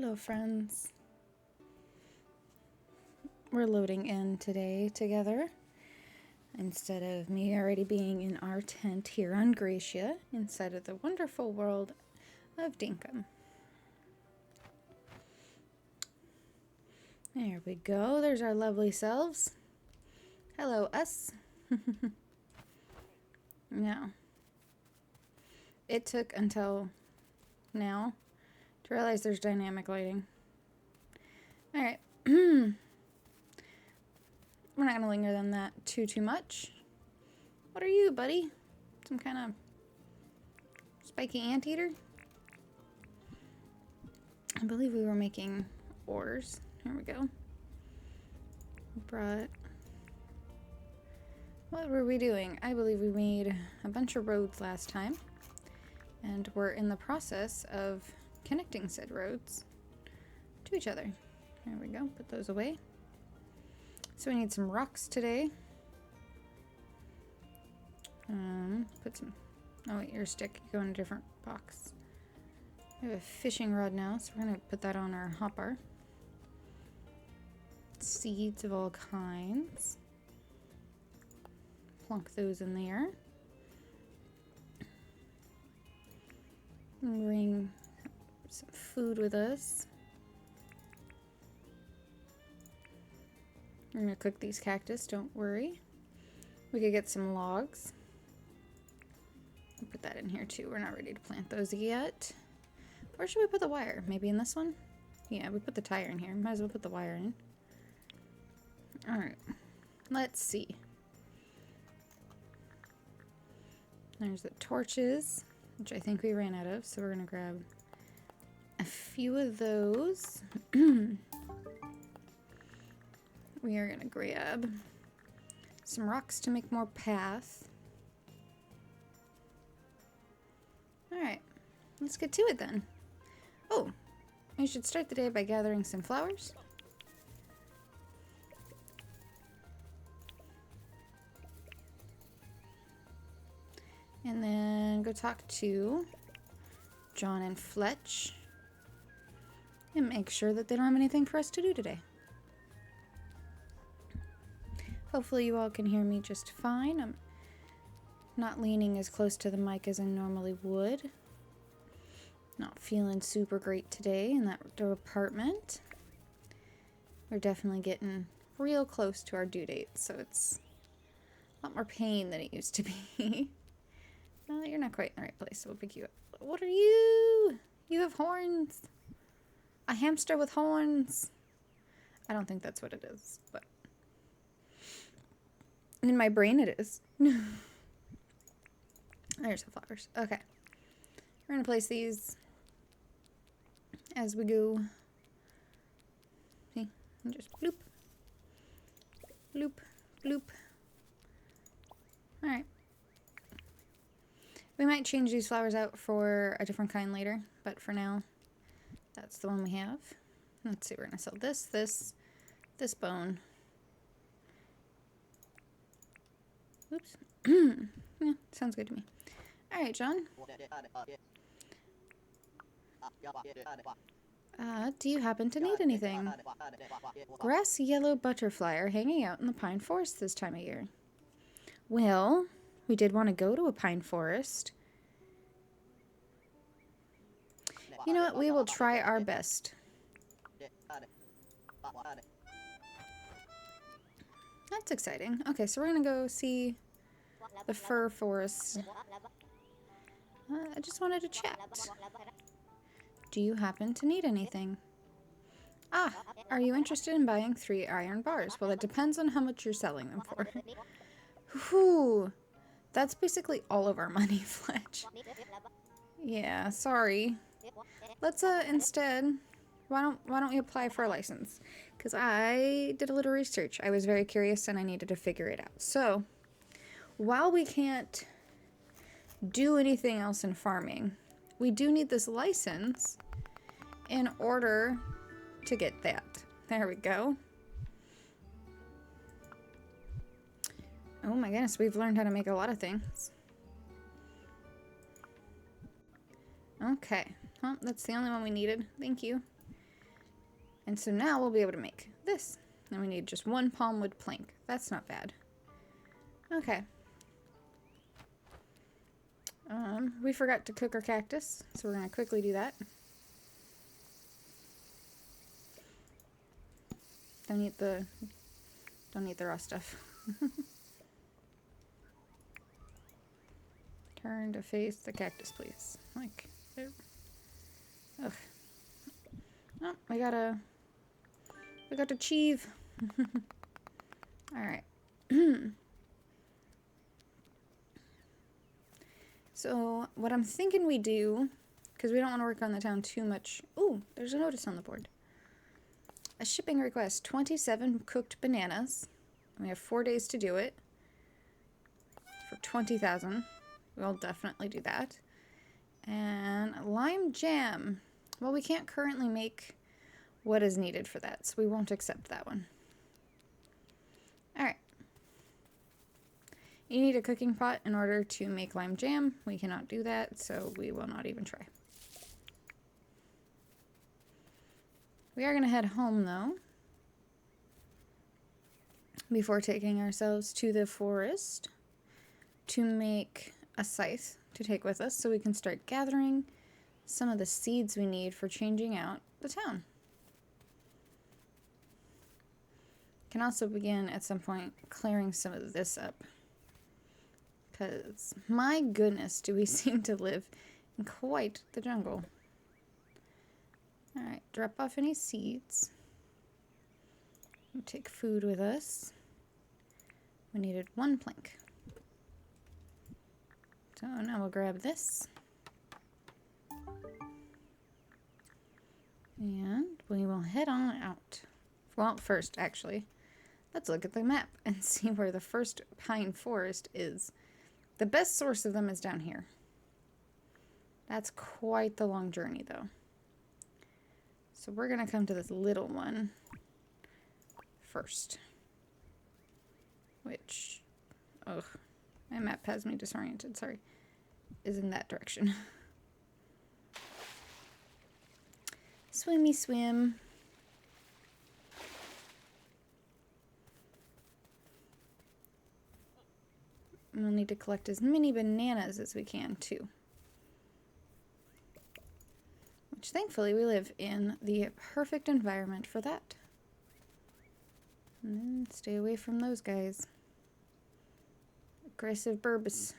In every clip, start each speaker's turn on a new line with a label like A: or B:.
A: Hello, friends. We're loading in today together instead of me already being in our tent here on Gracia inside of the wonderful world of Dinkum. There we go. There's our lovely selves. Hello, us. Now, it took until now to realize there's dynamic lighting. Alright. We're not going to linger on that too much. What are you, buddy? Some kind of spiky anteater? I believe we were making ores. Here we go. What were we doing? I believe we made a bunch of roads last time. And we're in the process of connecting said roads to each other. There we go. Put those away. So we need some rocks today. Put some... Oh wait, your stick. You go in a different box. We have a fishing rod now, so we're going to put that on our hopper. Seeds of all kinds. Plunk those in there. Bring some food with us. We're gonna cook these cactus, don't worry. We could get some logs. I'll put that in here too. We're not ready to plant those yet. Where should we put the wire? Maybe in this one? Yeah, we put the tire in here. Might as well put the wire in. Alright. Let's see. There's the torches, which I think we ran out of, so we're gonna grab a few of those. We are gonna grab some rocks to make more path. Alright, let's get to it then. Oh, we should start the day by gathering some flowers. And then go talk to John and Fletch and make sure that they don't have anything for us to do today. Hopefully you all can hear me just fine. I'm not leaning as close to the mic as I normally would. Not feeling super great today in that department. We're definitely getting real close to our due date, so it's a lot more pain than it used to be. No, you're not quite in the right place, so we'll pick you up. What are you? You have horns. A hamster with horns. I don't think that's what it is, but in my brain it is. There's the flowers. Okay. We're going to place these as we go. See? And just bloop. Bloop. Bloop. Alright. We might change these flowers out for a different kind later, but for now, that's the one we have. Let's see, we're going to sell this bone. Oops. Yeah, sounds good to me. Alright, John. Do you happen to need anything? Grassy yellow butterfly are hanging out in the pine forest this time of year. Well, we did want to go to a pine forest. You know what? We will try our best. That's exciting. Okay, so we're going to go see the fir forest. I just wanted to chat. Do you happen to need anything? Ah, are you interested in buying 3 iron bars? Well, it depends on how much you're selling them for. Whew. That's basically all of our money, Fletch. Yeah, sorry. Let's instead, why don't we apply for a license? Because I did a little research. I was very curious and I needed to figure it out. So, while we can't do anything else in farming, we do need this license in order to get that. There we go. Oh my goodness, we've learned how to make a lot of things. Okay. Well, that's the only one we needed. Thank you. And so now we'll be able to make this. And we need just one palm wood plank. That's not bad. Okay. We forgot to cook our cactus, so we're going to quickly do that. Don't eat the raw stuff. Turn to face the cactus, please. Like, there. Ugh. Oh, we gotta achieve. Alright. So, what I'm thinking we do, because we don't want to work on the town too much. Ooh, there's a notice on the board. A shipping request, 27 cooked bananas. We have 4 days to do it. For 20,000. We'll definitely do that. And lime jam. Well, we can't currently make what is needed for that, so we won't accept that one. Alright. You need a cooking pot in order to make lime jam. We cannot do that, so we will not even try. We are going to head home, though, before taking ourselves to the forest to make a scythe to take with us so we can start gathering some of the seeds we need for changing out the town. Can also begin at some point clearing some of this up. Because, my goodness, do we seem to live in quite the jungle. Alright, drop off any seeds. We'll take food with us. We needed one plank. So now we'll grab this. And we will head on out. Well, first, actually, let's look at the map and see where the first pine forest is. The best source of them is down here. That's quite the long journey, though. So we're going to come to this little one first. Which, ugh, my map has me disoriented, sorry. Is in that direction. Swimmy swim. We'll need to collect as many bananas as we can, too. Which, thankfully, we live in the perfect environment for that. And then stay away from those guys. Aggressive burbs.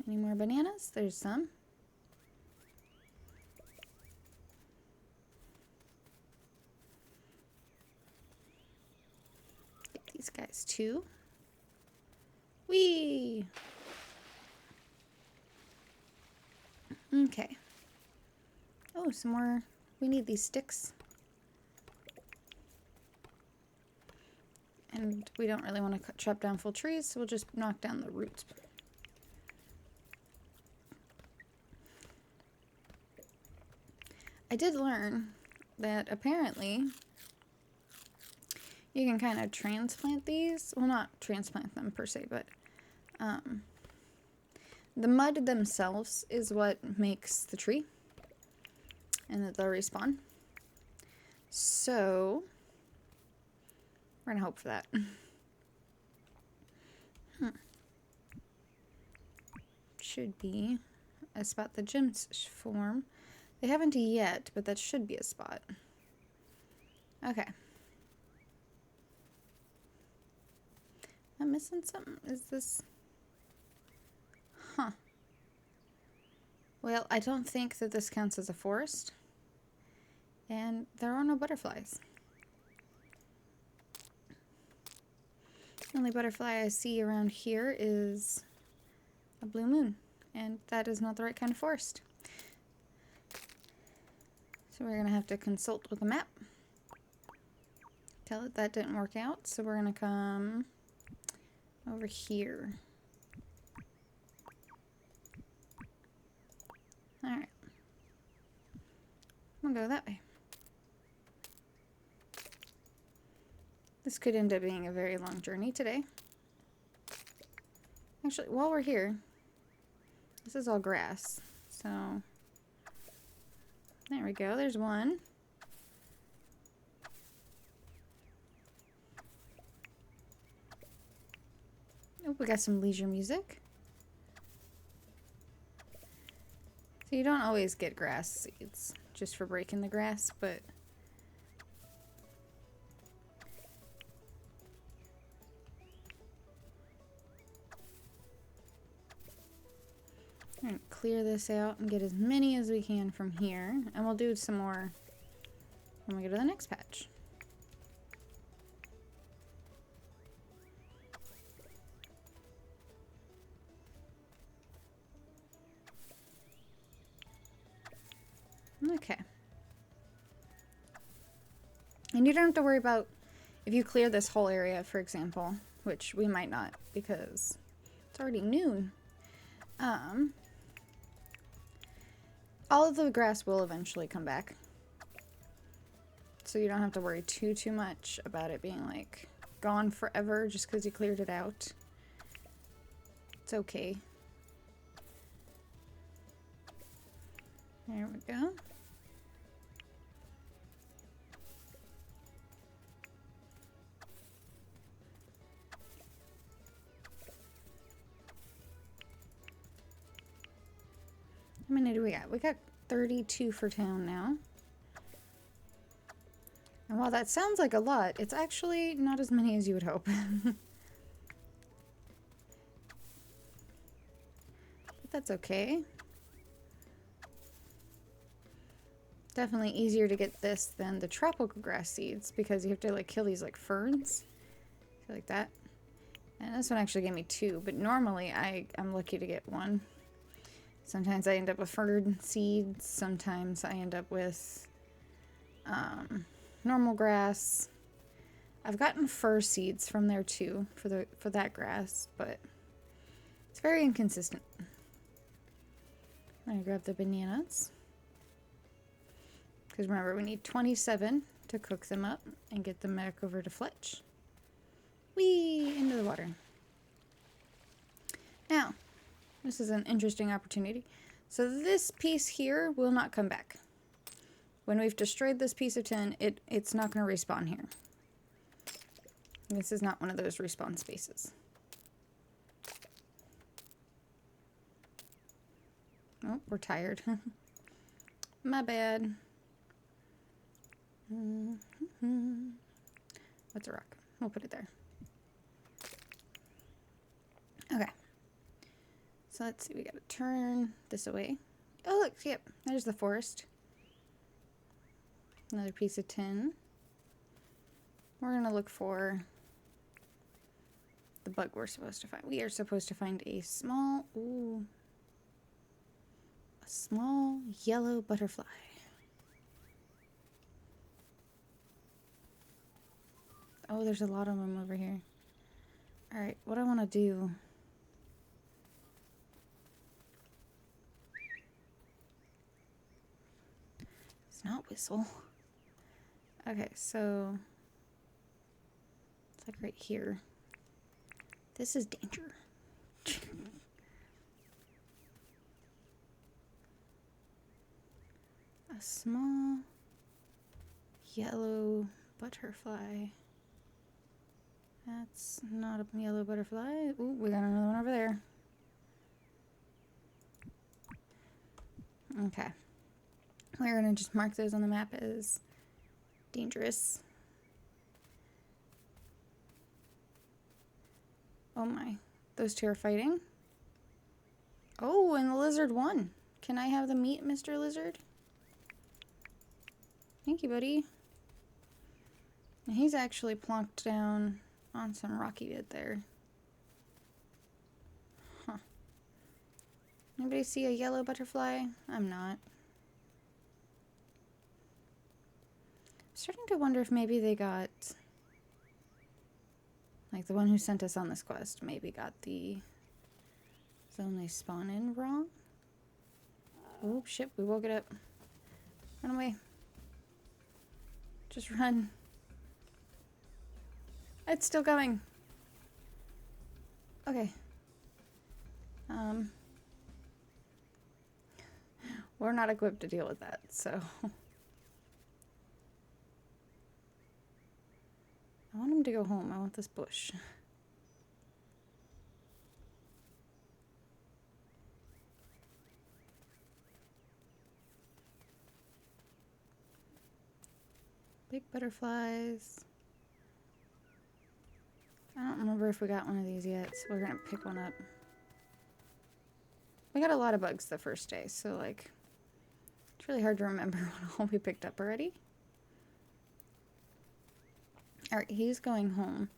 A: Any more bananas? There's some. Get these guys too. Whee! Okay. Oh, some more. We need these sticks. And we don't really want to chop down full trees, so we'll just knock down the roots. I did learn that apparently you can kind of transplant these. Well, not transplant them per se, but the mud themselves is what makes the tree. And that they'll respawn. So, we're going to hope for that. Should be a spot the gems form. They haven't yet, but that should be a spot. Okay. I'm missing something. Is this... Huh. Well, I don't think that this counts as a forest. And there are no butterflies. The only butterfly I see around here is a blue moon. And that is not the right kind of forest. So we're going to have to consult with the map. Tell it that didn't work out. So we're going to come over here. Alright. We'll go that way. This could end up being a very long journey today. Actually, while we're here, this is all grass, so There we go. There's one. Oh, we got some leisure music. So you don't always get grass seeds just for breaking the grass, but I'm gonna clear this out and get as many as we can from here, and we'll do some more when we go to the next patch. Okay. And you don't have to worry about if you clear this whole area, for example, which we might not because it's already noon. All of the grass will eventually come back. So you don't have to worry too much about it being like gone forever just because you cleared it out. It's okay. There we go. How many do we got? We got 32 for town now. And while that sounds like a lot, it's actually not as many as you would hope. But that's okay. Definitely easier to get this than the tropical grass seeds because you have to like kill these like ferns. Like that. And this one actually gave me 2, but normally I'm lucky to get 1. Sometimes I end up with fern seeds, sometimes I end up with normal grass. I've gotten fir seeds from there too for that grass, but it's very inconsistent. I'm gonna grab the bananas. Because remember, we need 27 to cook them up and get them back over to Fletch. Whee! Into the water. Now, this is an interesting opportunity. So this piece here will not come back. When we've destroyed this piece of tin, it's not going to respawn here. This is not one of those respawn spaces. Oh, we're tired. My bad. What's a rock? We'll put it there. Okay. So let's see, we gotta turn this away. Oh look, yep, there's the forest. Another piece of tin. We're gonna look for the bug we're supposed to find. We are supposed to find a small, a small yellow butterfly. Oh, there's a lot of them over here. Alright, what I want to do... It's not whistle. Okay, so... It's like right here. This is danger. A small yellow butterfly. That's not a yellow butterfly. Ooh, we got another one over there. Okay. We're gonna just mark those on the map as dangerous. Oh my. Those two are fighting. Oh, and the lizard won. Can I have the meat, Mr. Lizard? Thank you, buddy. And he's actually plonked down on some rocky bit there. Huh. Anybody see a yellow butterfly? I'm not. I'm starting to wonder if maybe they got... Like the one who sent us on this quest maybe got the zone they spawn in wrong. Oh shit, we woke it up. Run away. Just run. It's still going. Okay. We're not equipped to deal with that, so. I want him to go home. I want this bush. Big butterflies. I don't remember if we got one of these yet, so we're gonna pick one up. We got a lot of bugs the first day, so like, it's really hard to remember what all we picked up already. Alright, he's going home.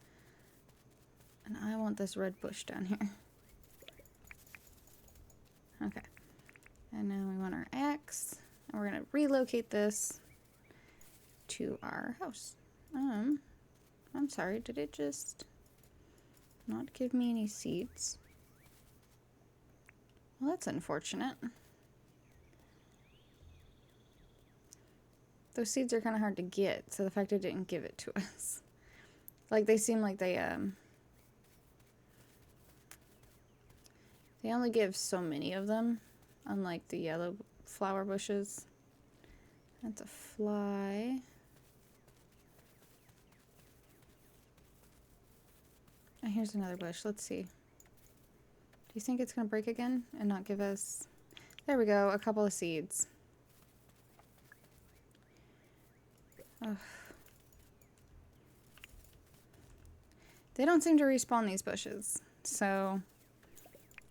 A: And I want this red bush down here. Okay. And now we want our axe. And we're gonna relocate this to our house. I'm sorry, did it just not give me any seeds? Well, that's unfortunate. Those seeds are kind of hard to get, so the fact it didn't give it to us. Like, they seem like they only give so many of them, unlike the yellow flower bushes. That's a fly. And here's another bush. Let's see. Do you think it's going to break again and not give us... There we go, a couple of seeds. Ugh. They don't seem to respawn these bushes, so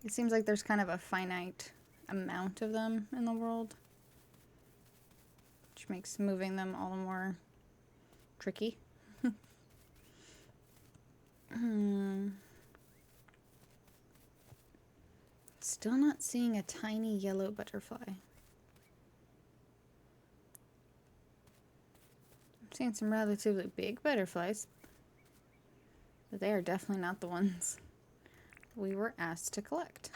A: it seems like there's kind of a finite amount of them in the world, which makes moving them all the more tricky. Still not seeing a tiny yellow butterfly. I'm seeing some relatively big butterflies, but they are definitely not the ones we were asked to collect.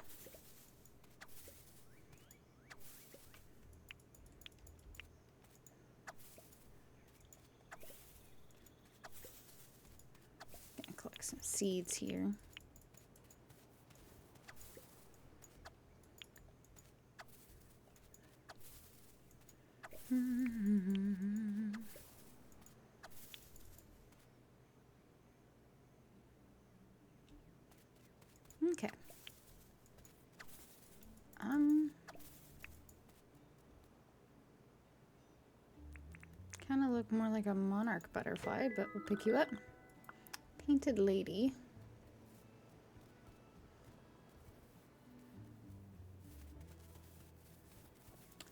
A: Gonna collect some seeds here. Okay. Kind of look more like a monarch butterfly, but we'll pick you up. Painted lady.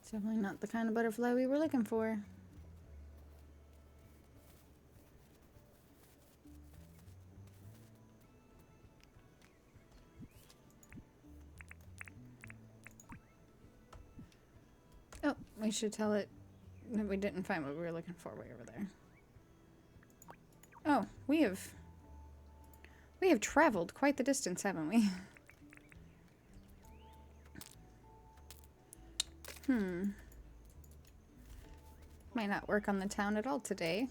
A: It's definitely not the kind of butterfly we were looking for. Oh, we should tell it that we didn't find what we were looking for way over there. Oh, we have traveled quite the distance, haven't we? Might not work on the town at all today.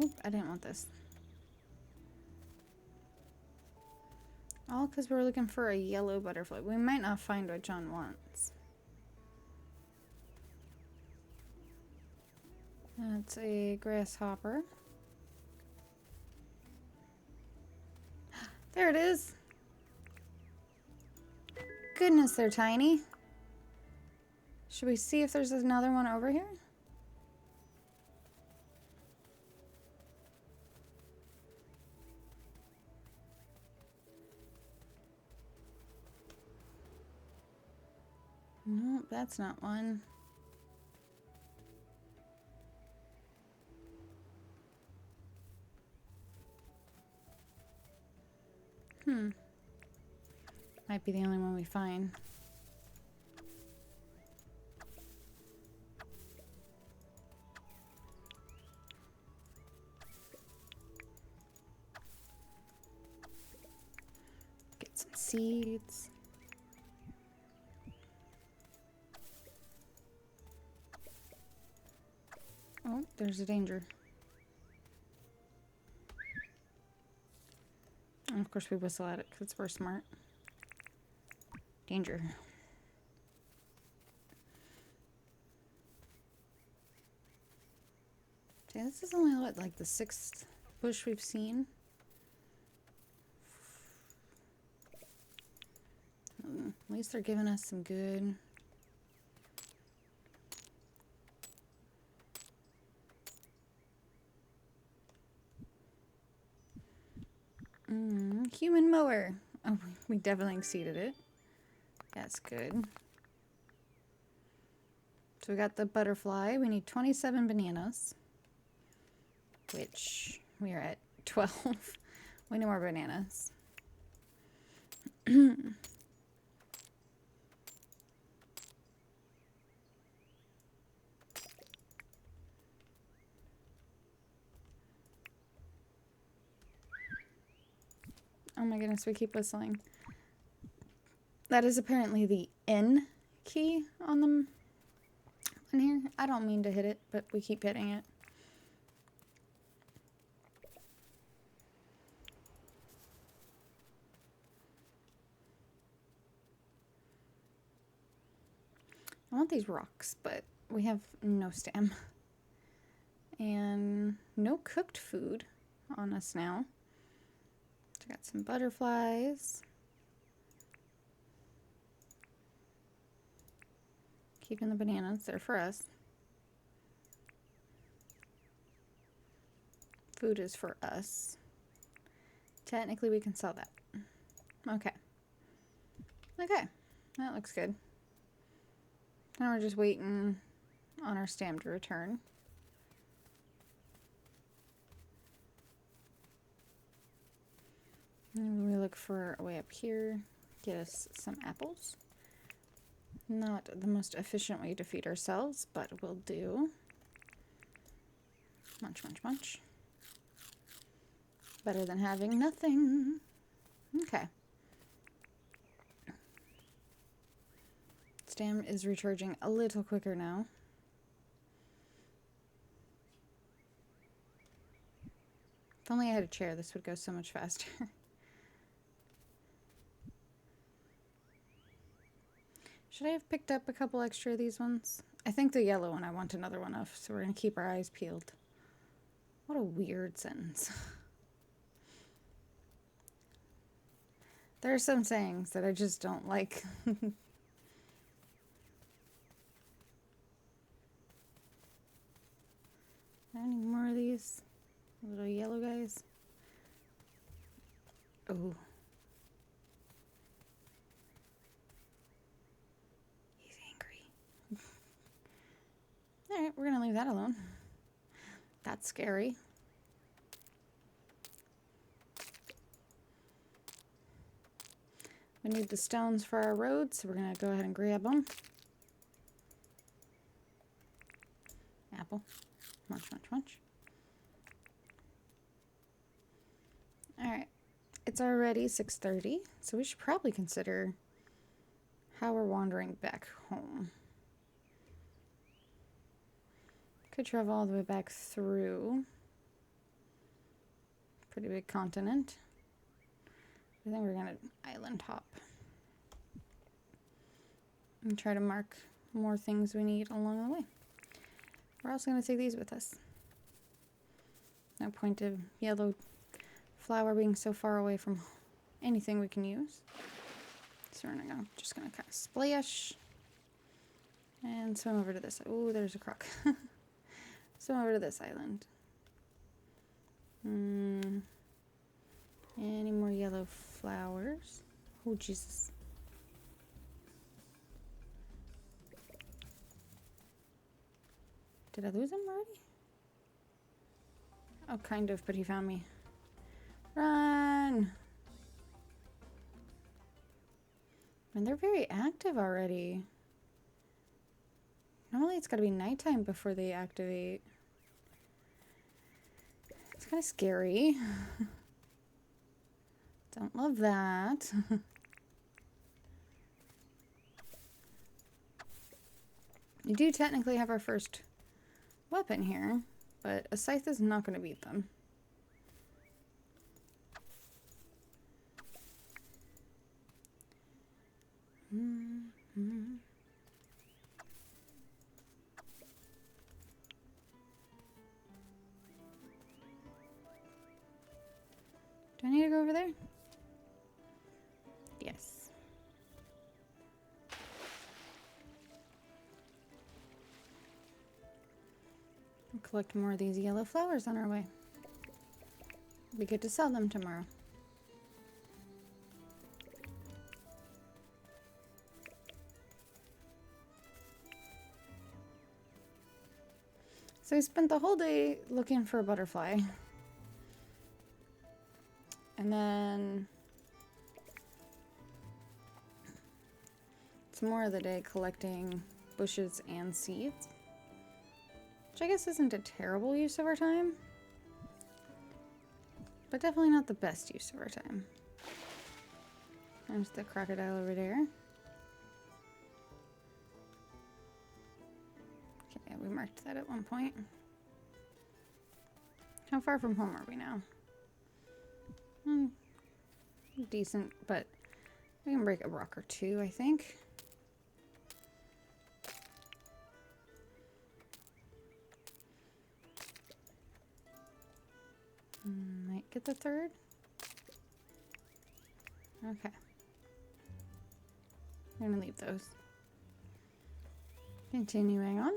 A: Oop, I didn't want this. All because we're looking for a yellow butterfly. We might not find what John wants. That's a grasshopper. There it is. Goodness, they're tiny. Should we see if there's another one over here? Nope, that's not one. Might be the only one we find. Get some seeds. Oh, there's a danger. And of course we whistle at it because we're smart. Danger. Okay, this is only what, like the 6th bush we've seen. At least they're giving us some good. Human mower. Oh, we definitely exceeded it. That's good. So we got the butterfly. We need 27 bananas, which we are at 12. We need more bananas. Oh my goodness, we keep whistling. That is apparently the N key on them in here. I don't mean to hit it, but we keep hitting it. I want these rocks, but we have no stam. And no cooked food on us now. So we got some butterflies. Keeping the bananas there for us. Food is for us. Technically, we can sell that. Okay. Okay. That looks good. Now we're just waiting on our stam to return. And we look for a way up here. Get us some apples. Not the most efficient way to feed ourselves, but will do. Munch, munch, munch. Better than having nothing. Okay. Stam is recharging a little quicker now. If only I had a chair, this would go so much faster. Should I have picked up a couple extra of these ones? I think the yellow one I want another one of, so we're going to keep our eyes peeled. What a weird sentence. There are some sayings that I just don't like. Any more of these little yellow guys? Oh. He's angry. Alright, we're gonna leave that alone. That's scary. We need the stones for our road, so we're gonna go ahead and grab them. Apple. Munch, munch, munch. Alright. It's already 6:30, so we should probably consider how we're wandering back home. Could travel all the way back through. Pretty big continent. I think we're gonna island hop. And try to mark more things we need along the way. We're also gonna take these with us. No point of yellow flower being so far away from anything we can use. So we're just gonna kind of splash and swim over to this. Oh, there's a croc. Swim over to this island. Any more yellow flowers? Oh, Jesus. Did I lose him already? Oh, kind of, but he found me. Run! And they're very active already. Normally it's gotta be nighttime before they activate. It's kind of scary. Don't love that. We do technically have our first weapon here, but a scythe is not going to beat them. Do I need to go over there? Yes. We'll collect more of these yellow flowers on our way. We get to sell them tomorrow. So we spent the whole day looking for a butterfly. And then some more of the day collecting bushes and seeds. Which I guess isn't a terrible use of our time. But definitely not the best use of our time. There's the crocodile over there. Okay, we marked that at one point. How far from home are we now? Decent, but we can break a rock or two, I think. Might get the third. Okay. I'm gonna leave those. Continuing on.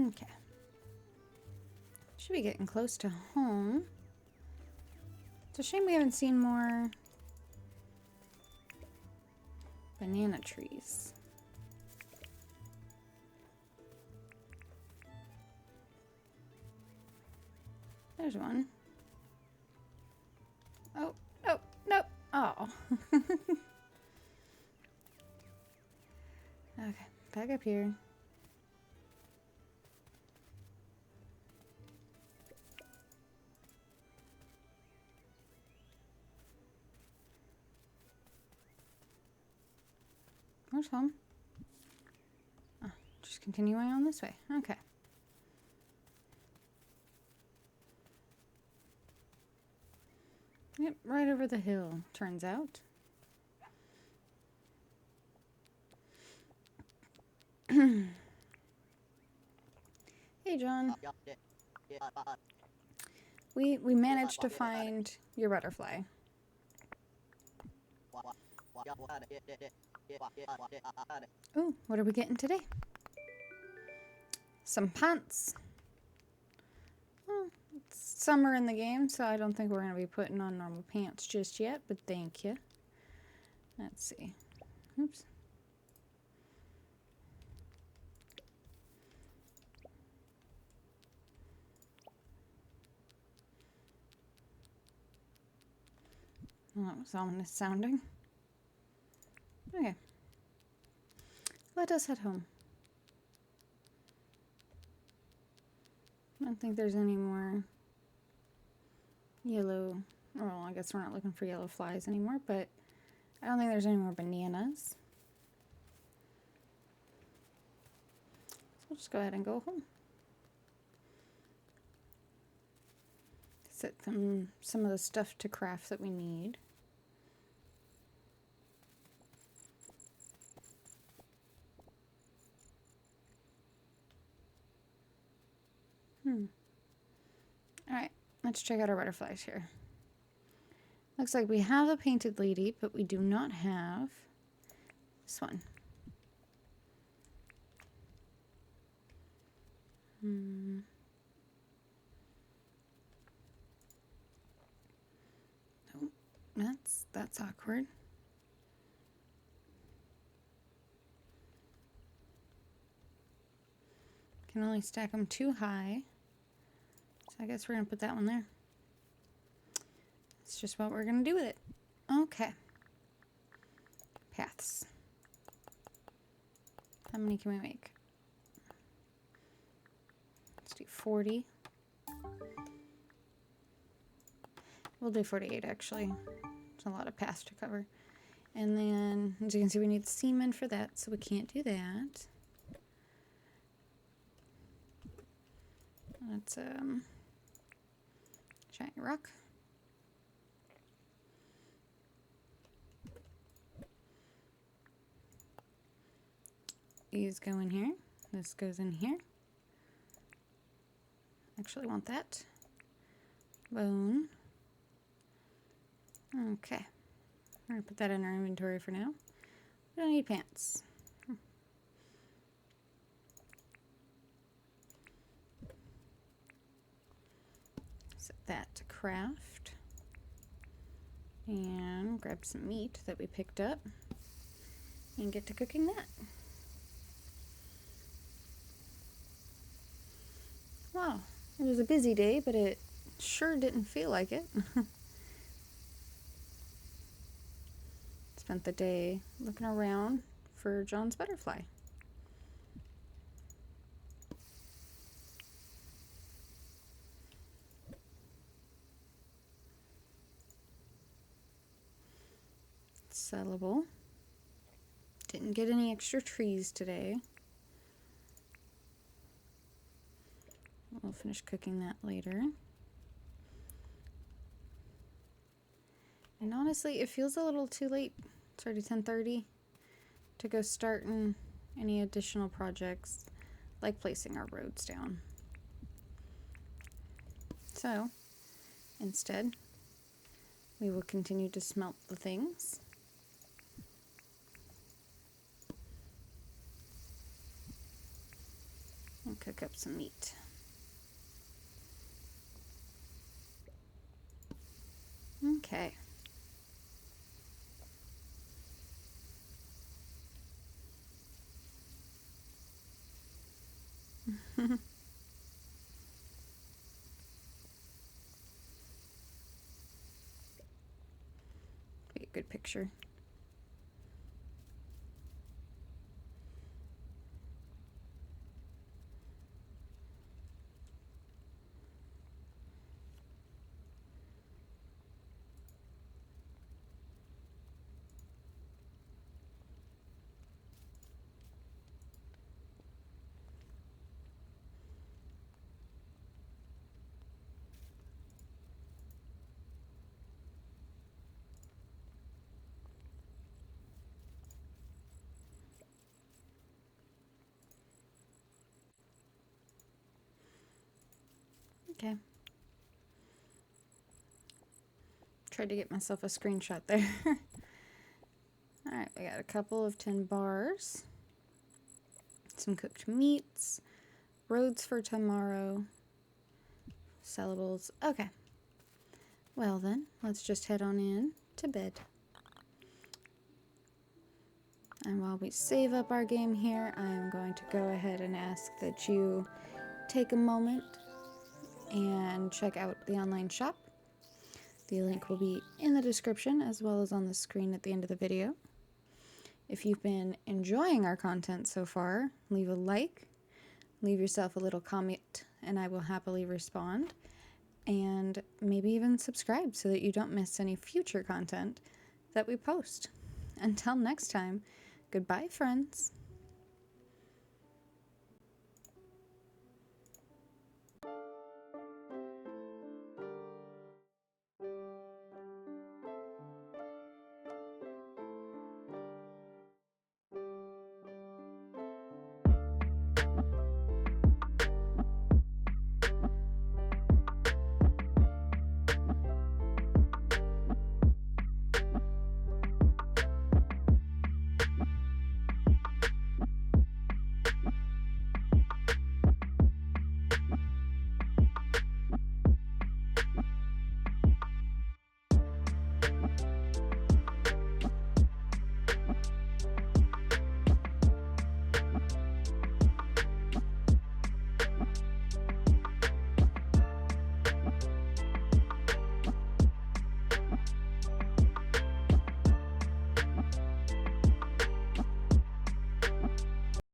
A: Okay. Should be getting close to home. It's a shame we haven't seen more banana trees. There's one. Oh, no, no. Oh. Okay, back up here. Where's home? Oh, just continuing on this way. Okay. Yep, right over the hill, turns out. Hey, John. We managed to find your butterfly. Ooh, what are we getting today? Some pants. Well, it's summer in the game, so I don't think we're going to be putting on normal pants just yet, but thank you. Let's see. Oops. Well, that was ominous sounding. Okay. Let us head home. I don't think there's any more yellow... Well, I guess we're not looking for yellow flies anymore, but I don't think there's any more bananas. So we'll just go ahead and go home. Set some of the stuff to craft that we need. Alright, let's check out our butterflies here. Looks like we have a painted lady, but we do not have this one. Oh, that's awkward. Can only stack them too high. So I guess we're going to put that one there. It's just what we're going to do with it. Okay. Paths. How many can we make? Let's do 40. We'll do 48 actually. It's a lot of paths to cover. And then, as you can see, we need semen for that, so we can't do that. That's, shiny rock. These go in here. This goes in here. Actually, want that. Bone. Okay. I'm going to put that in our inventory for now. We don't need pants. Set that to craft. And grab some meat that we picked up. And get to cooking that. Wow. It was a busy day, but it sure didn't feel like it. Spent the day looking around for John's butterfly. Sellable. Didn't get any extra trees today. We'll finish cooking that later. And honestly, it feels a little too late. It's already 10:30 to go starting any additional projects like placing our roads down. So, instead, we will continue to smelt the things. And cook up some meat. Okay. Be a good picture. Okay. Tried to get myself a screenshot there. Alright, we got a couple of 10 bars. Some cooked meats. Roads for tomorrow. Sellables. Okay. Well then, let's just head on in to bed. And while we save up our game here, I am going to go ahead and ask that you take a moment and check out the online shop. The link will be in the description as well as on the screen at the end of the video. If you've been enjoying our content so far, leave a like, leave yourself a little comment, and I will happily respond. And maybe even subscribe so that you don't miss any future content that we post. Until next time, goodbye, friends.